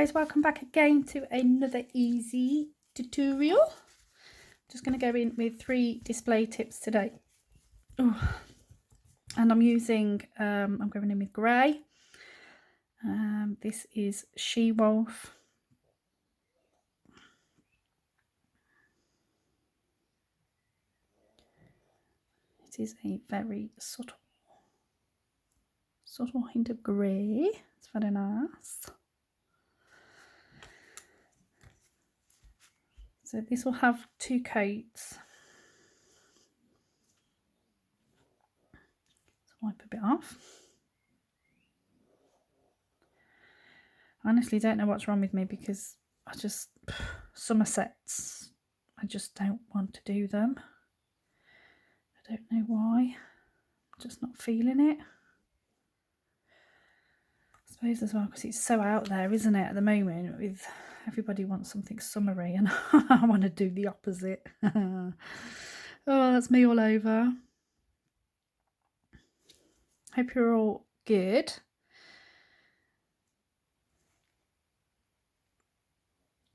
guys, welcome back again to another easy tutorial. Just going to go in with 3 display tips today. Oh, and I'm using I'm going in with grey. This is She-Wolf. It is a very subtle hint of grey. It's very nice. So this will have 2 coats. Let's wipe a bit off. I honestly don't know what's wrong with me because summer sets, I just don't want to do them. I don't know why. I'm just not feeling it. I suppose as well because it's so out there, isn't it, at the moment, with everybody wants something summery and I want to do the opposite. Oh, that's me all over. Hope you're all good.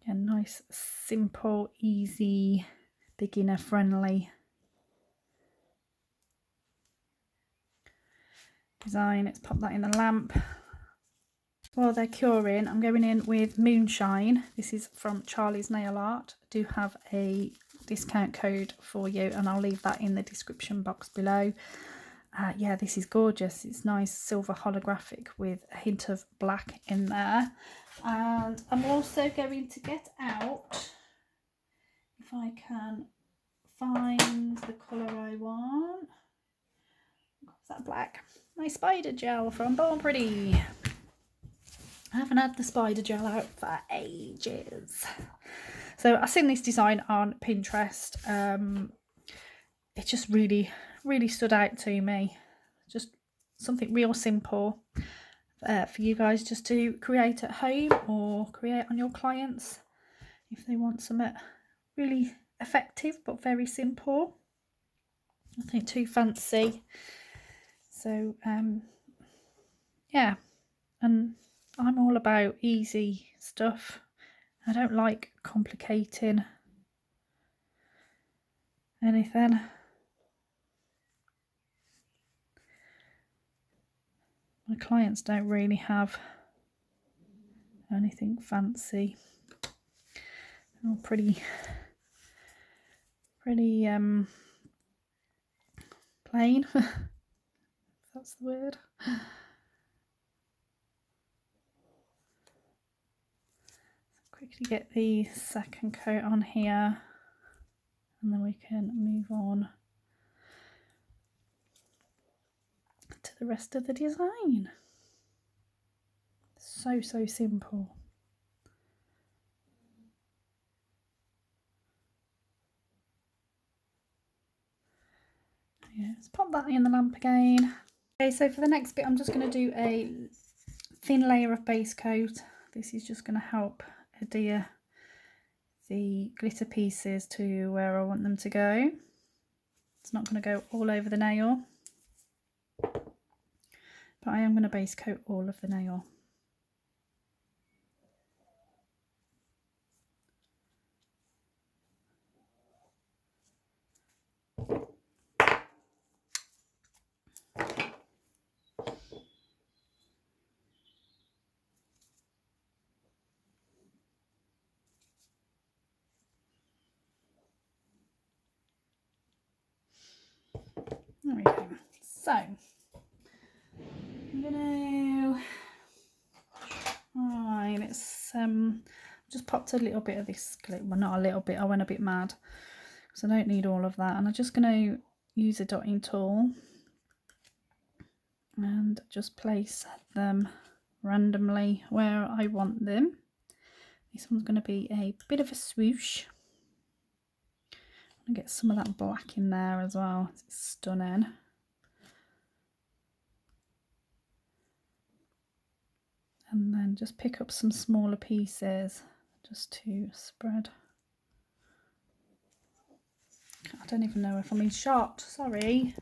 A nice, simple, easy, beginner friendly design. Let's pop that in the lamp. While they're curing, I'm going in with Moonshine. This is from Charlie's Nail Art. I do have a discount code for you and I'll leave that in the description box below. Yeah, this is gorgeous. It's nice silver holographic with a hint of black in there. And I'm also going to get out, if I can find the colour I want. What's that black? My spider gel from Born Pretty. I haven't had the spider gel out for ages. So I've seen this design on Pinterest. It just really stood out to me. Just something real simple for you guys just to create at home or create on your clients if they want something really effective but very simple. Nothing too fancy. So yeah, and I'm all about easy stuff. I don't like complicating anything. My clients don't really have anything fancy. They're all pretty plain, if that's the word. Quickly get the second coat on here and then we can move on to the rest of the design. So simple. Yeah, let's pop that in the lamp again. Okay, so for the next bit I'm just going to do a thin layer of base coat. This is just going to help adhere the glitter pieces to where I want them to go. It's not going to go all over the nail, but I am going to base coat all of the nail. There we go. So I'm gonna let's just popped a little bit of this glitter. Well, not a little bit, I went a bit mad because I don't need all of that, and I'm just going to use a dotting tool and just place them randomly where I want them. This one's going to be a bit of a swoosh. And get some of that black in there as well. It's stunning. And then just pick up some smaller pieces just to spread. I don't even know if I'm in shot, sorry.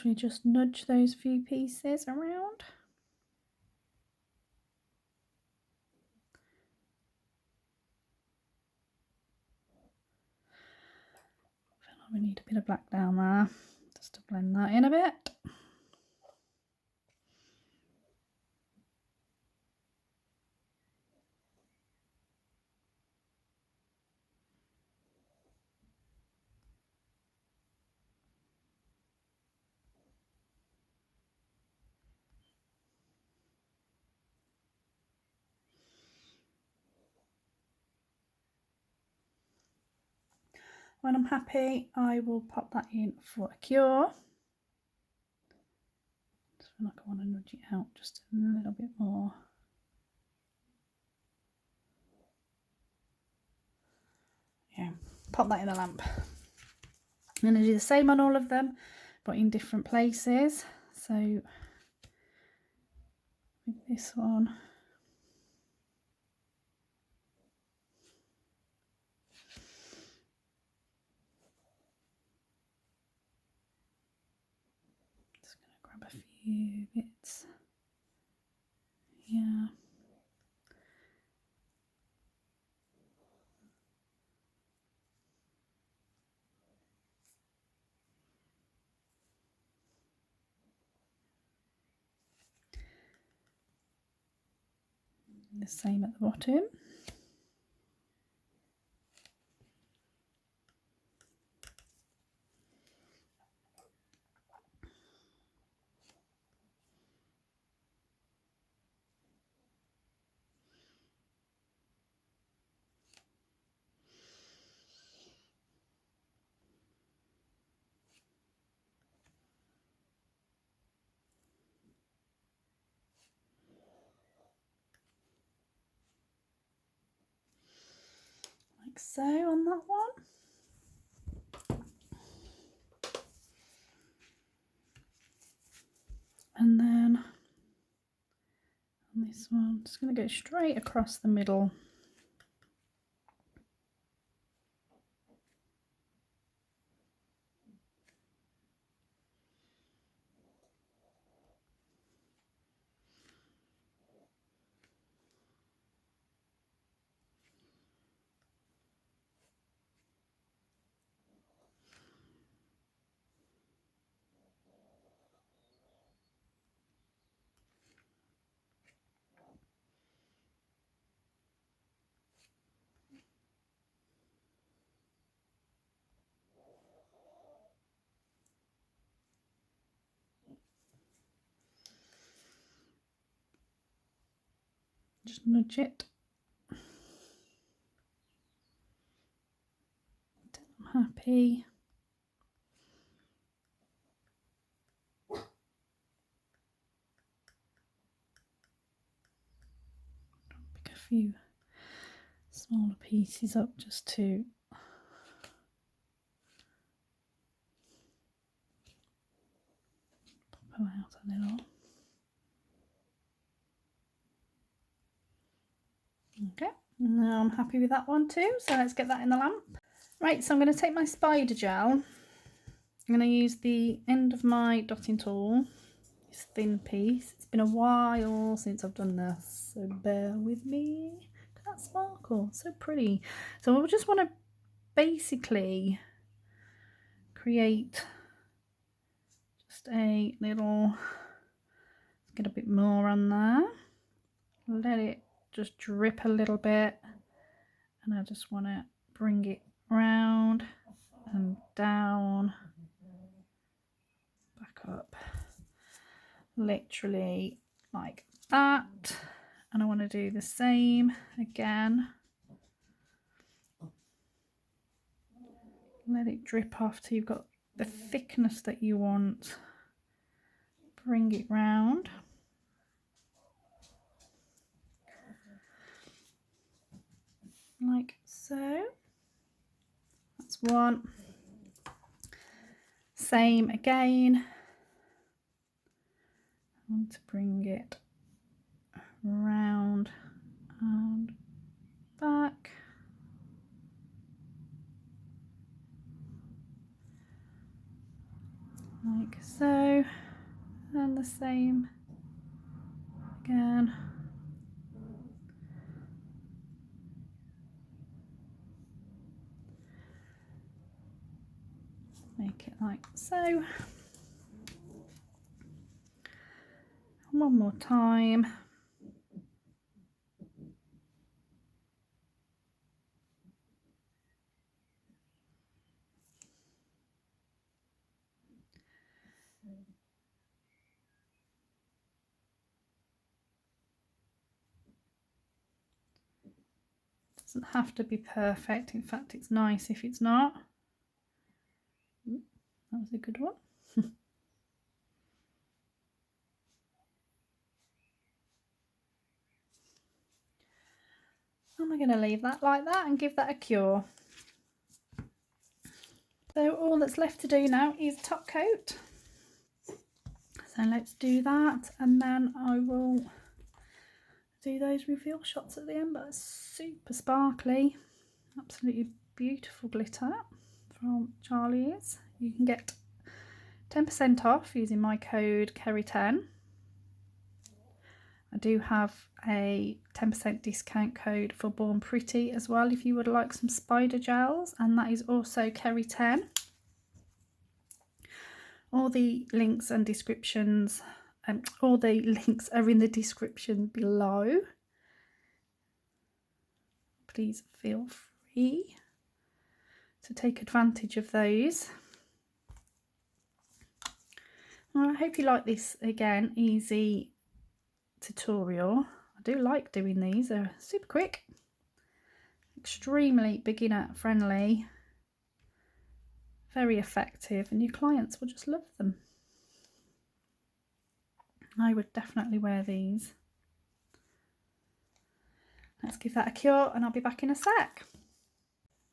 literally just nudge those few pieces around. I feel like we need a bit of black down there just to blend that in a bit. When I'm happy, I will pop that in for a cure. Just feel like I want to nudge it out just a little bit more. Yeah, pop that in the lamp. I'm going to do the same on all of them, but in different places. So with this one, just going to grab a few bits. Yeah. The same at the bottom. Like so on that one. And then on this one, I'm just going to go straight across the middle. Just nudge it. I'm happy. Pick a few smaller pieces up just to pop them out a little. Okay, now I'm happy with that one too, so let's get that in the lamp. Right, so I'm going to take my spider gel. I'm going to use the end of my dotting tool, this thin piece. It's been a while since I've done this, so bear with me. Look at that sparkle, so pretty. So we'll just want to basically create just a little, get a bit more on there, let it just drip a little bit, and I just want to bring it round and down, back up, literally like that. And I want to do the same again, let it drip off till you've got the thickness that you want, bring it round. Like so. That's one. Same again. I want to bring it round and back. Like so. the same again. Make it like so. One more time. Doesn't have to be perfect. In fact, it's nice if it's not. That was a good one. I'm going to leave that like that and give that a cure. So all that's left to do now is top coat. So let's do that, and then I will do those reveal shots at the end. But it's super sparkly, absolutely beautiful glitter from Charlie's. You can get 10% off using my code Kerrie10. I do have a 10% discount code for Born Pretty as well if you would like some spider gels, and that is also Kerrie10. All the links and descriptions, all the links are in the description below. Please feel free to take advantage of those. Well, I hope you like this, again, easy tutorial. I do like doing these. They're super quick, extremely beginner friendly, very effective, and your clients will just love them. I would definitely wear these. Let's give that a cure and I'll be back in a sec.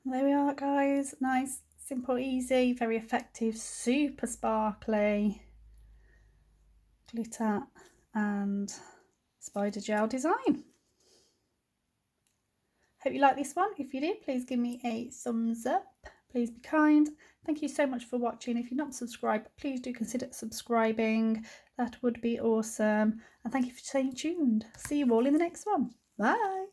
There we are, guys. Nice, simple, easy, very effective, super sparkly glitter and spider gel design. Hope you like this one. If you did, please give me a thumbs up. Please be kind. Thank you so much for watching. If you're not subscribed, please do consider subscribing. That would be awesome. And thank you for staying tuned. See you all in the next one. Bye.